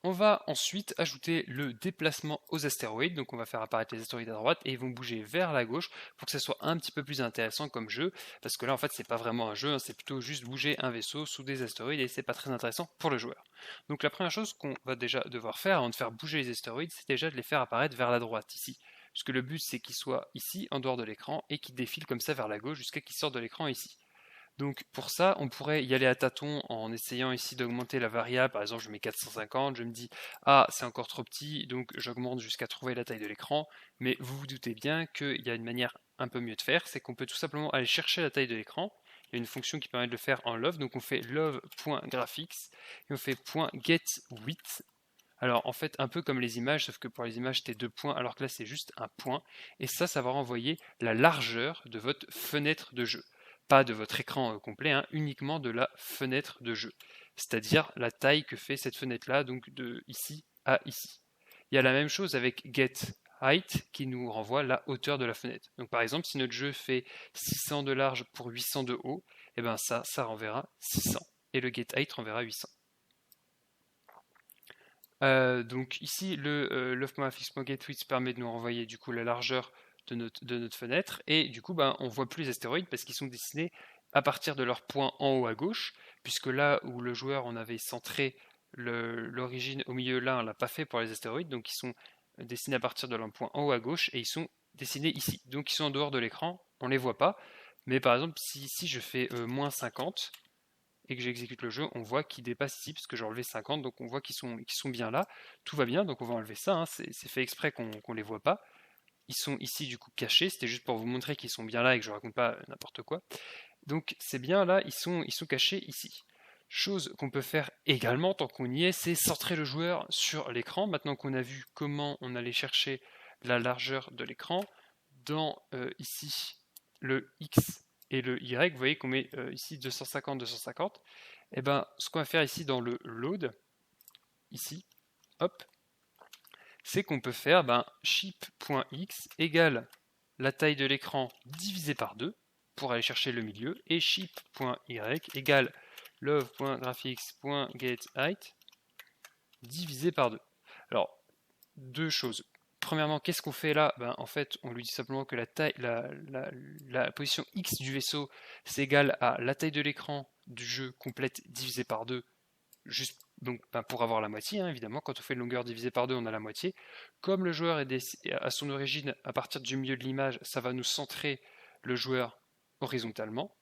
On va ensuite ajouter le déplacement aux astéroïdes, donc on va faire apparaître les astéroïdes à droite et ils vont bouger vers la gauche pour que ça soit un petit peu plus intéressant comme jeu, parce que là en fait c'est pas vraiment un jeu, hein, c'est plutôt juste bouger un vaisseau sous des astéroïdes et c'est pas très intéressant pour le joueur. Donc la première chose qu'on va déjà devoir faire avant de faire bouger les astéroïdes, c'est déjà de les faire apparaître vers la droite ici. Puisque le but c'est qu'ils soient ici en dehors de l'écran et qu'ils défilent comme ça vers la gauche jusqu'à qu'ils sortent de l'écran ici. Donc pour ça, on pourrait y aller à tâtons en essayant ici d'augmenter la variable. Par exemple, je mets 450, je me dis ah c'est encore trop petit, donc j'augmente jusqu'à trouver la taille de l'écran. Mais vous vous doutez bien qu'il y a une manière un peu mieux de faire, c'est qu'on peut tout simplement aller chercher la taille de l'écran. Il y a une fonction qui permet de le faire en love, donc on fait love.graphics et on fait .getWidth. Alors en fait un peu comme les images, sauf que pour les images c'était 2 points, alors que là c'est juste un point. Et ça va renvoyer la largeur de votre fenêtre de jeu. Pas de votre écran complet, hein, uniquement de la fenêtre de jeu. C'est-à-dire la taille que fait cette fenêtre-là, donc de ici à ici. Il y a la même chose avec getHeight qui nous renvoie la hauteur de la fenêtre. Donc par exemple, si notre jeu fait 600 de large pour 800 de haut, et ben ça renverra 600. Et le getHeight renverra 800. Donc ici, le love.fx.getWidth permet de nous renvoyer du coup la largeur de notre fenêtre, et du coup on voit plus les astéroïdes parce qu'ils sont dessinés à partir de leur point en haut à gauche, puisque là où le joueur on avait centré l'origine au milieu, là on l'a pas fait pour les astéroïdes, donc ils sont dessinés à partir de leur point en haut à gauche et ils sont dessinés ici, donc ils sont en dehors de l'écran, on les voit pas. Mais par exemple si ici je fais moins 50 et que j'exécute le jeu, on voit qu'ils dépassent ici, parce que j'ai enlevé 50, donc on voit qu'ils sont bien là. Tout va bien, donc on va enlever ça, hein, c'est fait exprès qu'on les voit pas. Ils sont ici du coup cachés, c'était juste pour vous montrer qu'ils sont bien là et que je raconte pas n'importe quoi. Donc c'est bien là, ils sont cachés ici. Chose qu'on peut faire également tant qu'on y est, c'est centrer le joueur sur l'écran. Maintenant qu'on a vu comment on allait chercher la largeur de l'écran, dans ici le X et le Y, vous voyez qu'on met ici 250, 250. Et ben ce qu'on va faire ici dans le load, ici, hop, c'est qu'on peut faire ship.x égale la taille de l'écran divisé par 2 pour aller chercher le milieu, et ship.y égale love.graphics.getHeight divisé par 2. Alors, deux choses. Premièrement, qu'est-ce qu'on fait là? En fait, on lui dit simplement que la position X du vaisseau, c'est égal à la taille de l'écran du jeu complète divisé par 2, juste donc, pour avoir la moitié, hein, évidemment. Quand on fait une longueur divisée par 2, on a la moitié. Comme le joueur est à son origine à partir du milieu de l'image, ça va nous centrer le joueur horizontalement.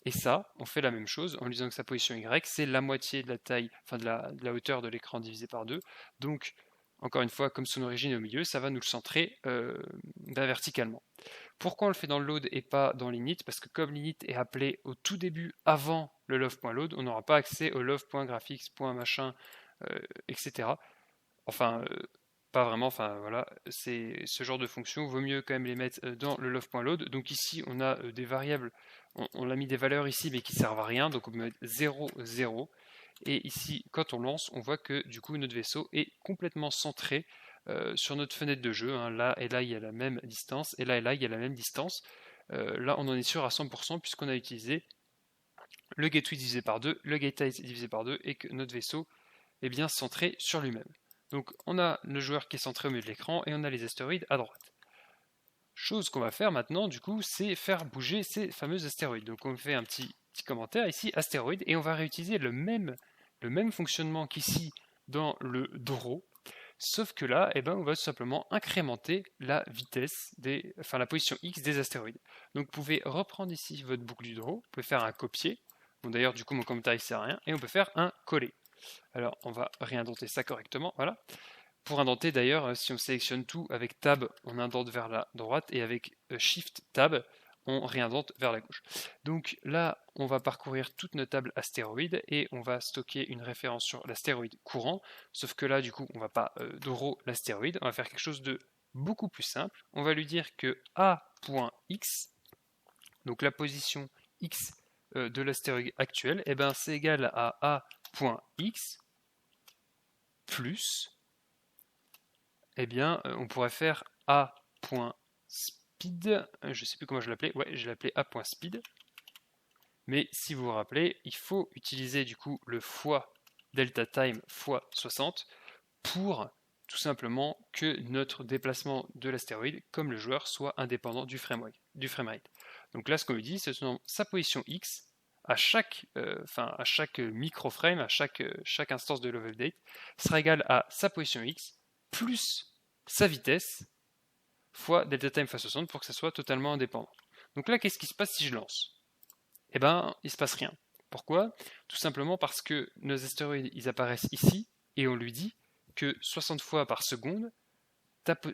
Et ça, on fait la même chose en lui disant que sa position Y, c'est la moitié de la taille, enfin de la hauteur de l'écran divisé par 2. Donc, encore une fois, comme son origine est au milieu, ça va nous le centrer verticalement. Pourquoi on le fait dans le load et pas dans l'init? Parce que comme l'init est appelé au tout début avant le love.load, on n'aura pas accès au love.graphics.machin, etc. Enfin, pas vraiment, enfin voilà, c'est ce genre de fonction, vaut mieux quand même les mettre dans le love.load. Donc ici, on a des variables, on a mis des valeurs ici, mais qui servent à rien, donc on peut mettre 0, 0. Et ici, quand on lance, on voit que du coup notre vaisseau est complètement centré sur notre fenêtre de jeu, hein. Là et là il y a la même distance, et là il y a la même distance. Là on en est sûr à 100% puisqu'on a utilisé le getWidth divisé par 2, le getHeight divisé par 2, et que notre vaisseau est bien centré sur lui-même. Donc on a le joueur qui est centré au milieu de l'écran et on a les astéroïdes à droite. Chose qu'on va faire maintenant du coup, c'est faire bouger ces fameux astéroïdes. Donc on fait un petit commentaire ici, astéroïdes, et on va réutiliser le même fonctionnement qu'ici dans le draw, sauf que là, on va tout simplement incrémenter la vitesse, la position X des astéroïdes. Donc vous pouvez reprendre ici votre boucle du draw, vous pouvez faire un copier, bon d'ailleurs du coup mon commentaire il sert à rien, et on peut faire un coller. Alors on va réindenter ça correctement, voilà. Pour indenter d'ailleurs, si on sélectionne tout avec Tab, on indente vers la droite, et avec Shift Tab, on réindente vers la gauche. Donc là, on va parcourir toute notre table astéroïde et on va stocker une référence sur l'astéroïde courant, sauf que là, du coup, on ne va pas draw l'astéroïde, on va faire quelque chose de beaucoup plus simple. On va lui dire que A.x, donc la position x de l'astéroïde actuel, c'est égal à A.x plus, on pourrait faire A.speed, je ne sais plus comment je l'appelais, ouais, je l'appelais A.speed, mais si vous vous rappelez, il faut utiliser du coup le fois delta time fois 60 pour tout simplement que notre déplacement de l'astéroïde, comme le joueur, soit indépendant du framerate. Donc là, ce qu'on lui dit, c'est que sa position X, à chaque microframe, à chaque instance de love update, sera égale à sa position X plus sa vitesse fois delta time fois 60 pour que ça soit totalement indépendant. Donc là, qu'est-ce qui se passe si je lance? Eh ben, il ne se passe rien. Pourquoi? Tout simplement parce que nos astéroïdes, ils apparaissent ici, et on lui dit que 60 fois par seconde,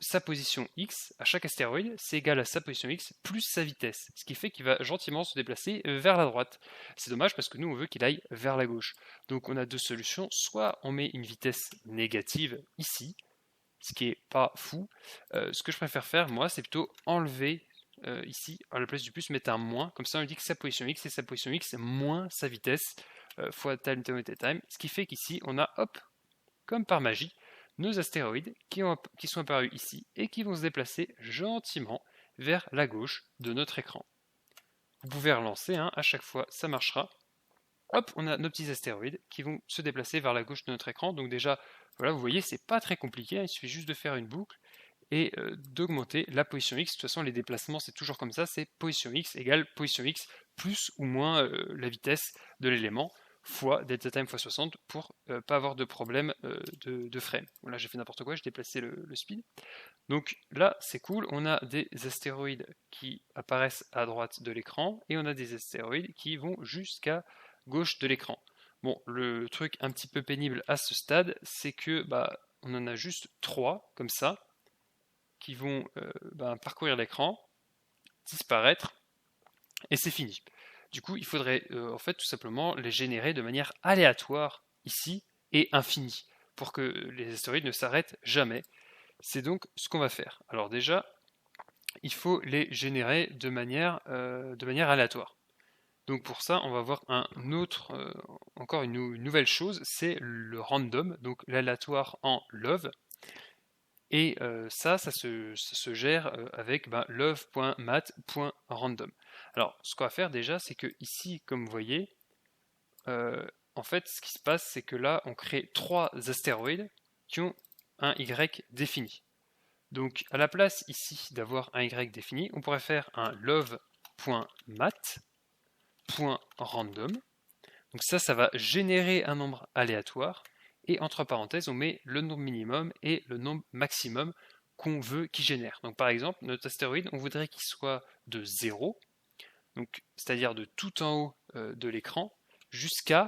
sa position X, à chaque astéroïde, c'est égal à sa position X plus sa vitesse, ce qui fait qu'il va gentiment se déplacer vers la droite. C'est dommage parce que nous, on veut qu'il aille vers la gauche. Donc on a deux solutions, soit on met une vitesse négative ici, ce qui n'est pas fou. Ce que je préfère faire, moi, c'est plutôt enlever ici, à la place du plus, mettre un moins, comme ça on dit que sa position X, c'est sa position X moins sa vitesse, fois time, ce qui fait qu'ici, on a, hop, comme par magie, nos astéroïdes qui sont apparus ici et qui vont se déplacer gentiment vers la gauche de notre écran. Vous pouvez relancer, à chaque fois ça marchera. Hop, on a nos petits astéroïdes qui vont se déplacer vers la gauche de notre écran. Donc déjà, voilà, vous voyez, c'est pas très compliqué, il suffit juste de faire une boucle et d'augmenter la position X. De toute façon, les déplacements, c'est toujours comme ça, c'est position X égale position X plus ou moins la vitesse de l'élément fois delta time fois 60 pour pas avoir de problème de frame. Bon, là j'ai fait n'importe quoi, j'ai déplacé le speed. Donc là c'est cool, on a des astéroïdes qui apparaissent à droite de l'écran et on a des astéroïdes qui vont jusqu'à gauche de l'écran. Bon, le truc un petit peu pénible à ce stade, c'est que on en a juste 3 comme ça qui vont parcourir l'écran, disparaître et c'est fini. Du coup, il faudrait en fait tout simplement les générer de manière aléatoire ici et infinie pour que les astéroïdes ne s'arrêtent jamais. C'est donc ce qu'on va faire. Alors déjà, il faut les générer de manière aléatoire. Donc pour ça, on va voir encore une nouvelle chose, c'est le random, donc l'aléatoire en love. Et ça se gère avec love.mat.random. Alors, ce qu'on va faire déjà, c'est que ici, comme vous voyez, en fait, ce qui se passe, c'est que là, on crée 3 astéroïdes qui ont un Y défini. Donc, à la place ici d'avoir un Y défini, on pourrait faire un love.mat.random. Donc ça va générer un nombre aléatoire. Et entre parenthèses, on met le nombre minimum et le nombre maximum qu'on veut qu'il génère. Donc par exemple, notre astéroïde, on voudrait qu'il soit de 0, c'est-à-dire de tout en haut de l'écran, jusqu'à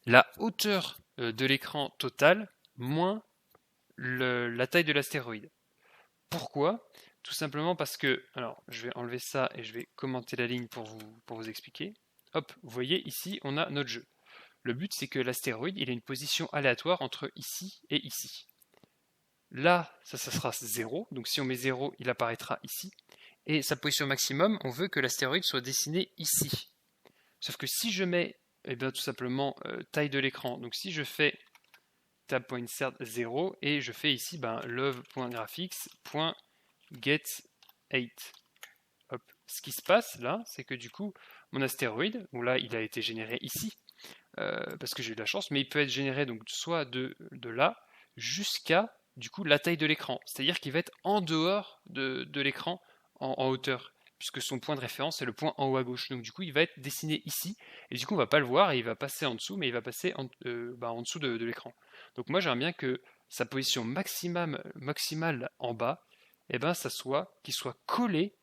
la hauteur de l'écran total, moins la taille de l'astéroïde. Pourquoi? Tout simplement parce que, alors je vais enlever ça et je vais commenter la ligne pour vous expliquer. Hop, vous voyez ici, on a notre jeu. Le but, c'est que l'astéroïde, il a une position aléatoire entre ici et ici. Là, ça sera 0. Donc si on met 0, il apparaîtra ici. Et sa position maximum, on veut que l'astéroïde soit dessiné ici. Sauf que si je mets, tout simplement, taille de l'écran, donc si je fais tab.insert 0, et je fais ici love.graphics.get8. Hop. Ce qui se passe là, c'est que du coup, mon astéroïde, bon là, il a été généré ici, parce que j'ai eu de la chance, mais il peut être généré donc soit de là jusqu'à du coup la taille de l'écran, c'est-à-dire qu'il va être en dehors de l'écran en hauteur, puisque son point de référence c'est le point en haut à gauche. Donc du coup il va être dessiné ici, et du coup on va pas le voir, et il va passer en dessous, mais il va passer en dessous de l'écran. Donc moi j'aimerais bien que sa position maximale en bas, ça soit qu'il soit collé,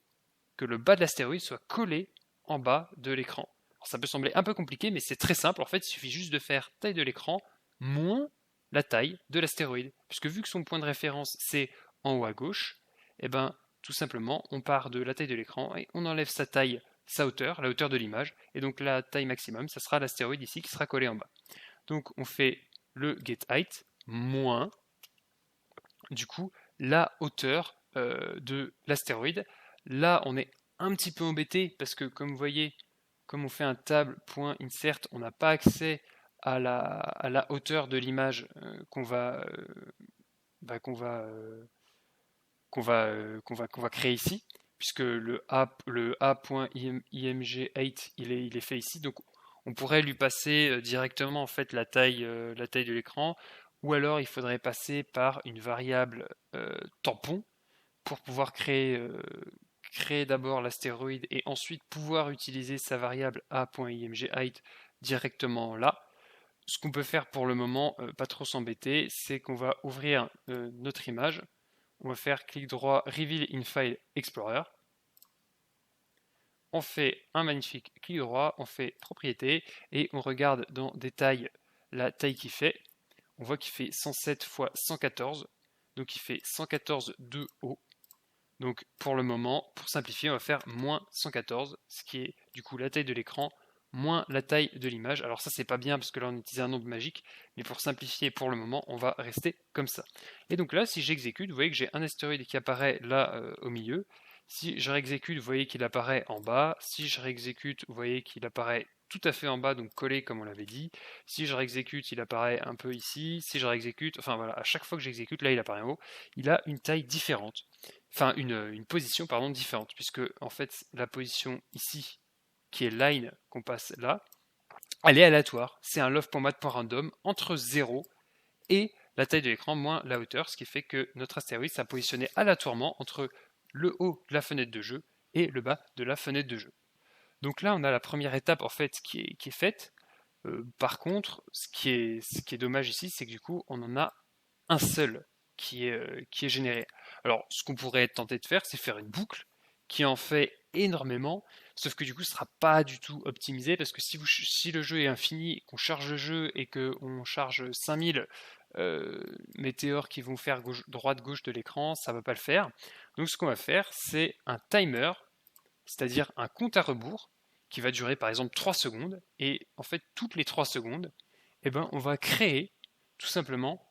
que le bas de l'astéroïde soit collé en bas de l'écran. Ça peut sembler un peu compliqué, mais c'est très simple. En fait, il suffit juste de faire taille de l'écran moins la taille de l'astéroïde. Puisque vu que son point de référence, c'est en haut à gauche, tout simplement, on part de la taille de l'écran et on enlève sa taille, sa hauteur, la hauteur de l'image. Et donc la taille maximum, ça sera l'astéroïde ici qui sera collé en bas. Donc on fait le getHeight moins, du coup, la hauteur de l'astéroïde. Là, on est un petit peu embêté parce que, comme vous voyez, comme on fait un table.insert, on n'a pas accès à la hauteur de l'image qu'on va créer ici, puisque le a.img8 il est fait ici. Donc on pourrait lui passer directement en fait la taille de l'écran, ou alors il faudrait passer par une variable tampon pour pouvoir créer d'abord l'astéroïde et ensuite pouvoir utiliser sa variable a.imgheight directement là. Ce qu'on peut faire pour le moment, pas trop s'embêter, c'est qu'on va ouvrir notre image, on va faire clic droit, Reveal in File Explorer, on fait un magnifique clic droit, on fait propriété et on regarde dans détail la taille qu'il fait. On voit qu'il fait 107 x 114, donc il fait 114 de haut. Donc pour le moment, pour simplifier, on va faire moins 114, ce qui est du coup la taille de l'écran, moins la taille de l'image. Alors ça c'est pas bien parce que là on utilise un nombre magique, mais pour simplifier pour le moment, on va rester comme ça. Et donc là, si j'exécute, vous voyez que j'ai un astéroïde qui apparaît là au milieu. Si je réexécute, vous voyez qu'il apparaît en bas. Si je réexécute, vous voyez qu'il apparaît tout à fait en bas, donc collé comme on l'avait dit. Si je réexécute, il apparaît un peu ici. Si je réexécute, enfin voilà, à chaque fois que j'exécute, là il apparaît en haut. Il a une taille différente, enfin une position pardon différente, puisque en fait la position ici, qui est line qu'on passe là, elle est aléatoire. C'est un love.mat.random entre 0 et la taille de l'écran moins la hauteur, ce qui fait que notre astéroïde s'est positionné aléatoirement entre le haut de la fenêtre de jeu et le bas de la fenêtre de jeu. Donc là, on a la première étape en fait qui est faite. Par contre, ce qui est dommage ici, c'est que du coup, on en a un seul qui est généré. Alors, ce qu'on pourrait tenter de faire, c'est faire une boucle qui en fait énormément, sauf que du coup, ce ne sera pas du tout optimisé, parce que si le jeu est infini, qu'on charge le jeu et qu'on charge 5000 météores qui vont faire droite-gauche de l'écran, ça ne va pas le faire. Donc ce qu'on va faire, c'est un timer, c'est-à-dire un compte à rebours, qui va durer par exemple 3 secondes, et en fait, toutes les 3 secondes, eh ben, on va créer tout simplement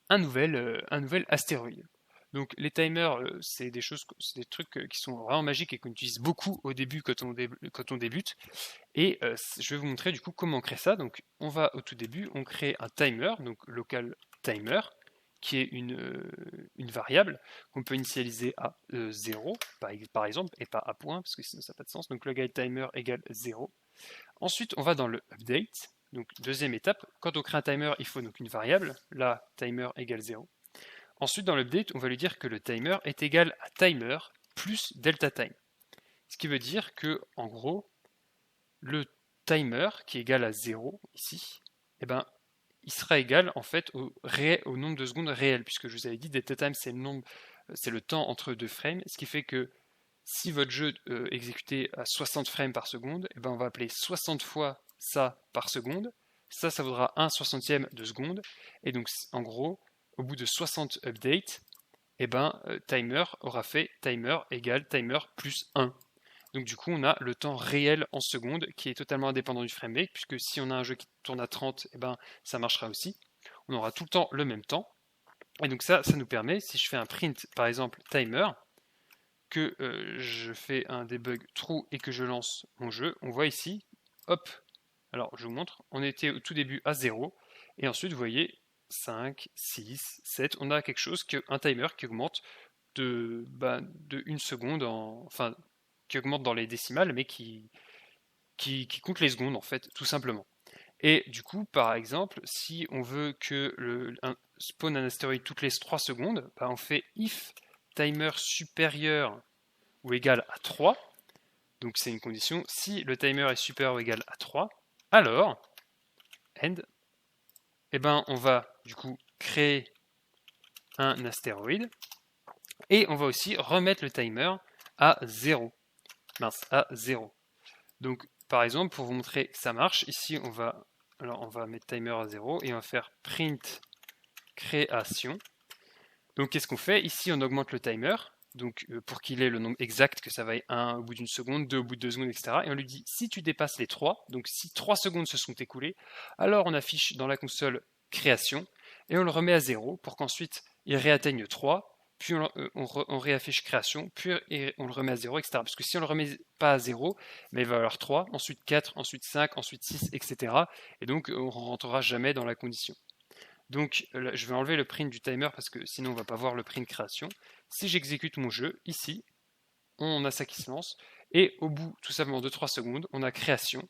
un nouvel astéroïde. Donc les timers, c'est des trucs qui sont vraiment magiques et qu'on utilise beaucoup au début quand on débute. Et je vais vous montrer du coup comment on crée ça. Donc on va au tout début, on crée un timer, donc local timer, qui est une variable qu'on peut initialiser à 0 par exemple, et pas à point, parce que sinon ça n'a pas de sens. Donc local timer égale 0. Ensuite, on va dans le update. Donc deuxième étape, quand on crée un timer, il faut donc une variable, là timer égale 0. Ensuite, dans l'update, on va lui dire que le timer est égal à timer plus delta time. Ce qui veut dire que, en gros, le timer, qui est égal à 0 ici, eh ben, il sera égal en fait au nombre de secondes réelles, puisque je vous avais dit delta time c'est le temps entre deux frames, ce qui fait que si votre jeu exécuté à 60 frames par seconde, eh ben, on va appeler 60 fois ça par seconde. Ça vaudra 1/60e de seconde. Et donc, en gros, au bout de 60 updates, eh ben, timer aura fait timer égale timer plus 1. Donc du coup, on a le temps réel en secondes qui est totalement indépendant du framerate, puisque si on a un jeu qui tourne à 30, eh ben, ça marchera aussi. On aura tout le temps le même temps. Et donc ça nous permet, si je fais un print, par exemple, timer, que je fais un debug true et que je lance mon jeu, on voit ici, hop, alors je vous montre, on était au tout début à 0, et ensuite vous voyez 5, 6, 7, on a quelque chose, un timer qui augmente de 1 seconde, enfin qui augmente dans les décimales, mais qui compte les secondes en fait, tout simplement. Et du coup, par exemple, si on veut que spawn un astéroïde toutes les 3 secondes, on fait if timer supérieur ou égal à 3, donc c'est une condition, si le timer est supérieur ou égal à 3, alors, end, eh ben on va du coup créer un astéroïde, et on va aussi remettre le timer à 0. À 0. Donc par exemple, pour vous montrer que ça marche, ici on va mettre timer à 0 et on va faire print création. Donc qu'est-ce qu'on fait? Ici on augmente le timer, donc pour qu'il ait le nombre exact, que ça vaille 1 au bout d'une seconde, 2 au bout de 2 secondes, etc. Et on lui dit, si tu dépasses les 3, donc si 3 secondes se sont écoulées, alors on affiche dans la console création, et on le remet à 0, pour qu'ensuite il réatteigne 3, puis on réaffiche création, puis on le remet à 0, etc. Parce que si on ne le remet pas à 0, mais il va y avoir 3, ensuite 4, ensuite 5, ensuite 6, etc. Et donc on ne rentrera jamais dans la condition. Donc là, je vais enlever le print du timer parce que sinon on ne va pas voir le print création. Si j'exécute mon jeu, ici, on a ça qui se lance, et au bout tout simplement de 3 secondes, on a création.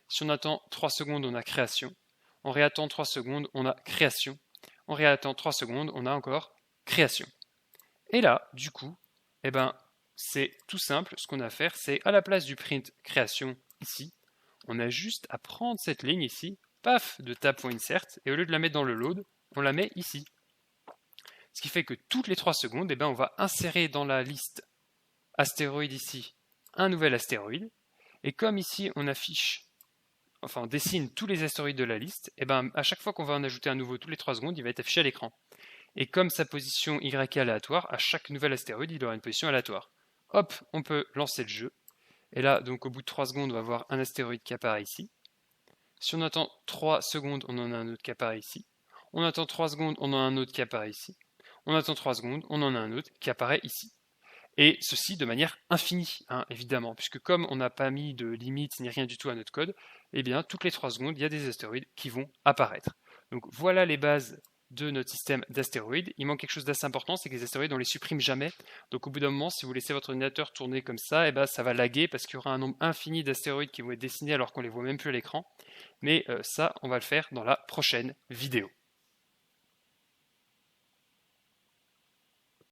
Si on attend 3 secondes, on a création. On réattend 3 secondes, on a création. On réattend 3 secondes, on a encore création. Et là, du coup, eh ben, c'est tout simple. Ce qu'on a à faire, c'est à la place du print création ici, on a juste à prendre cette ligne ici, paf, de tab.insert, et au lieu de la mettre dans le load, on la met ici. Ce qui fait que toutes les 3 secondes, eh ben, on va insérer dans la liste astéroïde ici un nouvel astéroïde. Et comme ici on affiche, enfin on dessine tous les astéroïdes de la liste, et ben à chaque fois qu'on va en ajouter un nouveau tous les 3 secondes, il va être affiché à l'écran. Et comme sa position Y est aléatoire, à chaque nouvel astéroïde, il aura une position aléatoire. Hop, on peut lancer le jeu. Et là, donc au bout de 3 secondes, on va avoir un astéroïde qui apparaît ici. Si on attend 3 secondes, on en a un autre qui apparaît ici. On attend 3 secondes, on en a un autre qui apparaît ici. On attend 3 secondes, on en a un autre qui apparaît ici. Et ceci de manière infinie, hein, évidemment, puisque comme on n'a pas mis de limite ni rien du tout à notre code, eh bien, toutes les 3 secondes, il y a des astéroïdes qui vont apparaître. Donc voilà les bases de notre système d'astéroïdes. Il manque quelque chose d'assez important, c'est que les astéroïdes, on les supprime jamais. Donc au bout d'un moment, si vous laissez votre ordinateur tourner comme ça, eh ben, ça va laguer parce qu'il y aura un nombre infini d'astéroïdes qui vont être dessinés alors qu'on les voit même plus à l'écran. Mais ça, on va le faire dans la prochaine vidéo.